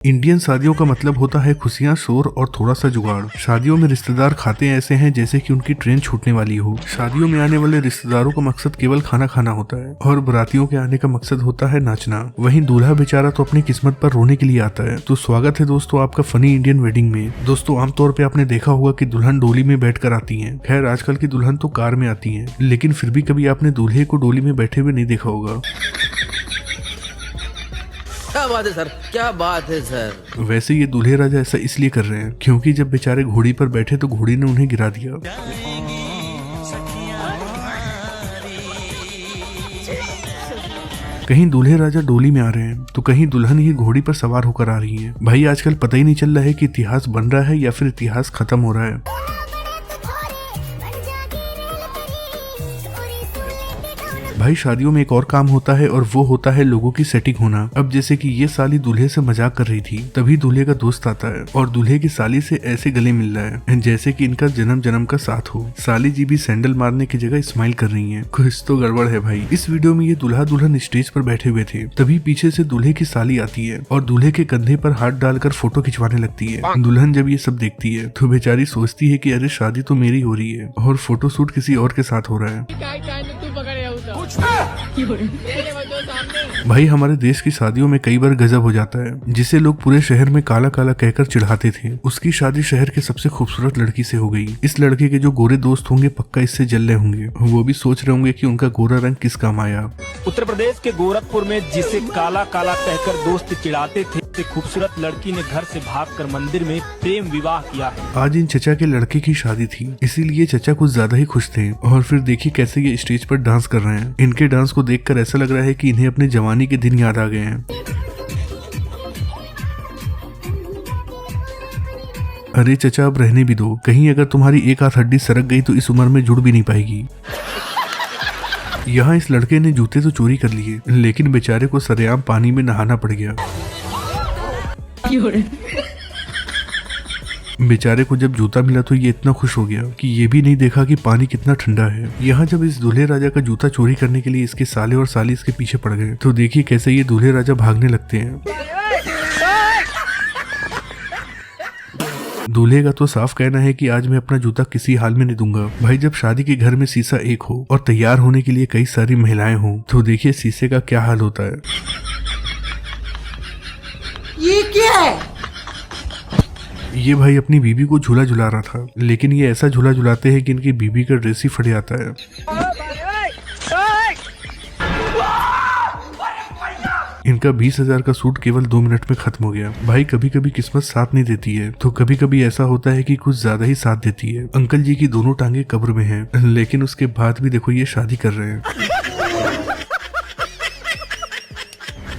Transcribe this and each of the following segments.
Indian शादियों का मतलब होता है खुशियां, शोर और थोड़ा सा जुगाड़। शादियों में रिश्तेदार खाते ऐसे हैं जैसे कि उनकी ट्रेन छूटने वाली हो। शादियों में आने वाले रिश्तेदारों का मकसद केवल खाना खाना होता है और बारातियों के आने का मकसद होता है नाचना। वहीं दूल्हा बेचारा तो अपनी किस्मत पर रोने के लिए आता है। तो स्वागत है दोस्तों आपका फनी इंडियन वेडिंग में। दोस्तों आमतौर पे आपने देखा होगा कि दुल्हन डोली में बैठकर आती है। खैर आजकल की दुल्हन तो कार में आती है, लेकिन फिर भी कभी आपने दूल्हे को डोली में बैठे हुए नहीं देखा होगा। क्या बात है सर, क्या बात है सर। वैसे ये दूल्हे राजा ऐसा इसलिए कर रहे हैं क्योंकि जब बेचारे घोड़ी पर बैठे तो घोड़ी ने उन्हें गिरा दिया। कहीं दूल्हे राजा डोली में आ रहे हैं तो कहीं दुल्हन ही घोड़ी पर सवार होकर आ रही है। भाई आजकल पता ही नहीं चल रहा है कि इतिहास बन रहा है या फिर इतिहास खत्म हो रहा है। भाई शादियों में एक और काम होता है और वो होता है लोगों की सेटिंग होना। अब जैसे कि ये साली दूल्हे से मजाक कर रही थी, तभी दूल्हे का दोस्त आता है और दूल्हे की साली से ऐसे गले मिल रहा है जैसे कि इनका जन्म जन्म का साथ हो। साली जी भी सैंडल मारने की जगह स्माइल कर रही हैं। कुछ तो गड़बड़ है भाई। इस वीडियो में ये दूल्हा दुल्हन स्टेज पर बैठे हुए थे, तभी पीछे से दूल्हे की साली आती है और दूल्हे के कंधे पर हाथ डालकर फोटो खिंचवाने लगती है। दुल्हन जब ये सब देखती है तो बेचारी सोचती है कि अरे शादी तो मेरी हो रही है और फोटो शूट किसी और के साथ हो रहा है। भाई हमारे देश की शादियों में कई बार गजब हो जाता है, जिसे लोग पूरे शहर में काला काला कहकर चिढ़ाते थे। उसकी शादी शहर के सबसे खूबसूरत लड़की से हो गई। इस लड़के के जो गोरे दोस्त होंगे पक्का इससे जल रहे होंगे। वो भी सोच रहे होंगे कि उनका गोरा रंग किस काम आया। उत्तर प्रदेश के गोरखपुर में जिसे काला काला कहकर दोस्त चिढ़ाते थे, खूबसूरत लड़की ने घर से भागकर मंदिर में प्रेम विवाह किया। आज इन चचा के लड़के की शादी थी, इसीलिए चचा कुछ ज्यादा ही खुश थे। और फिर देखिए कैसे ये स्टेज पर डांस कर रहे हैं। इनके डांस को देखकर ऐसा लग रहा है कि इन्हें अपने जवानी के दिन याद आ गए हैं। अरे चचा अब रहने भी दो, कहीं अगर तुम्हारी एक हाथ हड्डी सरक गई तो इस उम्र में जुड़ भी नहीं पाएगी। यहाँ इस लड़के ने जूते तो चोरी कर लिए, लेकिन बेचारे को सरेआम पानी में नहाना पड़ गया। बेचारे को जब जूता मिला तो ये इतना खुश हो गया कि ये भी नहीं देखा कि पानी कितना ठंडा है। यहाँ जब इस दूल्हे राजा का जूता चोरी करने के लिए इसके साले और साली इसके पीछे पड़ गए तो देखिए कैसे ये दूल्हे राजा भागने लगते हैं। दूल्हे का तो साफ कहना है कि आज मैं अपना जूता किसी हाल में नहीं दूंगा। भाई जब शादी के घर में शीशा एक हो और तैयार होने के लिए कई सारी महिलाएं हों तो देखिए शीशे का क्या हाल होता है। ये क्या है? ये भाई अपनी बीबी को झूला झुला रहा था, लेकिन ये ऐसा झूला झुलाते हैं कि इनकी बीबी का ड्रेस ही फट जाता है। इनका 20,000 का सूट केवल 2 मिनट में खत्म हो गया। भाई कभी कभी किस्मत साथ नहीं देती है तो कभी कभी ऐसा होता है कि कुछ ज्यादा ही साथ देती है। अंकल जी की दोनों टांगे कब्र में हैं, लेकिन उसके बाद भी देखो ये शादी कर रहे हैं।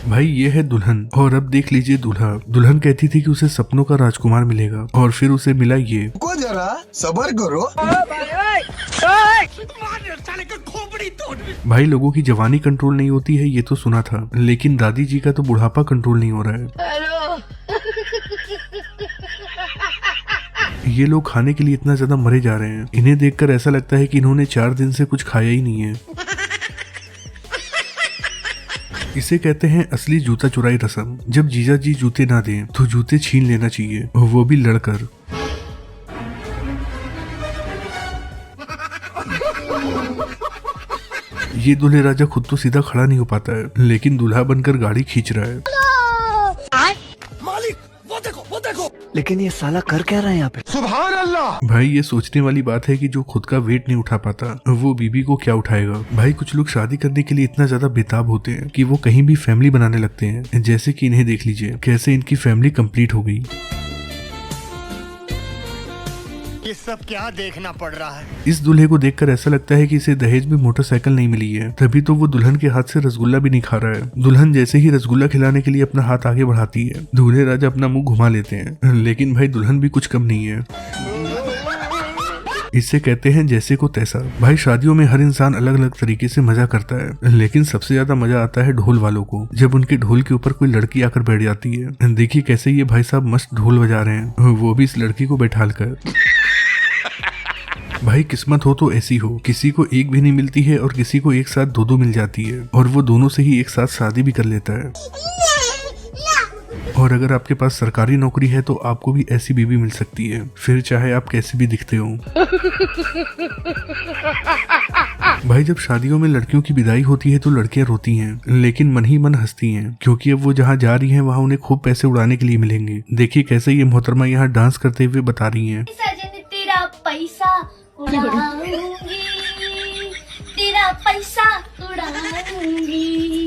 भाई ये है दुल्हन और अब देख लीजिए दूल्हा। दुल्हन कहती थी कि उसे सपनों का राजकुमार मिलेगा और फिर उसे मिला ये। को जरा सब्र करो। भाई लोगों की जवानी कंट्रोल नहीं होती है ये तो सुना था, लेकिन दादी जी का तो बुढ़ापा कंट्रोल नहीं हो रहा है। ये लोग खाने के लिए इतना ज्यादा मरे जा रहे हैं, इन्हें देखकर ऐसा लगता है कि इन्होंने 4 दिन से कुछ खाया ही नहीं है। इसे कहते हैं असली जूता चुराई रस्म। जब जीजा जी जूते ना दें तो जूते छीन लेना चाहिए, वो भी लड़कर। ये दूल्हे राजा खुद तो सीधा खड़ा नहीं हो पाता है, लेकिन दूल्हा बनकर गाड़ी खींच रहा है। मालिक वो देखो। लेकिन ये साला कर क्या रहा है यहाँ पे? सुभान अल्लाह। भाई ये सोचने वाली बात है कि जो खुद का वेट नहीं उठा पाता वो बीबी को क्या उठाएगा। भाई कुछ लोग शादी करने के लिए इतना ज्यादा बेताब होते हैं कि वो कहीं भी फैमिली बनाने लगते हैं। जैसे कि इन्हें देख लीजिए कैसे इनकी फैमिली कंप्लीट हो गई। ये सब क्या देखना पड़ रहा है? इस दूल्हे को देखकर ऐसा लगता है कि इसे दहेज में मोटरसाइकिल नहीं मिली है, तभी तो वो दुल्हन के हाथ से रसगुल्ला भी नहीं खा रहा है। दुल्हन जैसे ही रसगुल्ला खिलाने के लिए अपना हाथ आगे बढ़ाती है, दूल्हे राजा अपना मुंह घुमा लेते हैं, लेकिन भाई दुल्हन भी कुछ कम नहीं है। इससे कहते हैं जैसे को तैसा। भाई शादियों में हर इंसान अलग अलग तरीके से मजा करता है, लेकिन सबसे ज्यादा मजा आता है ढोल वालों को। जब उनके ढोल के ऊपर कोई लड़की आकर बैठ जाती है, देखिए कैसे ये भाई साहब मस्त ढोल बजा रहे हैं, वो भी इस लड़की को बैठाल कर। भाई किस्मत हो तो ऐसी हो, किसी को एक भी नहीं मिलती है और किसी को एक साथ 2-2 मिल जाती है और वो दोनों से ही एक साथ शादी भी कर लेता है। और अगर आपके पास सरकारी नौकरी है तो आपको भी ऐसी बीवी मिल सकती है, फिर चाहे आप कैसे भी दिखते हो। भाई जब शादियों में लड़कियों की विदाई होती है तो लड़कियां रोती हैं, लेकिन मन ही मन हंसती हैं, क्योंकि अब वो जहाँ जा रही हैं वहाँ उन्हें खूब पैसे उड़ाने के लिए मिलेंगे। देखिए कैसे ये मोहतरमा यहाँ डांस करते हुए बता रही हैं। सजन तेरा पैसा उड़ाऊंगी, तेरा पैसा उड़ाऊंगी।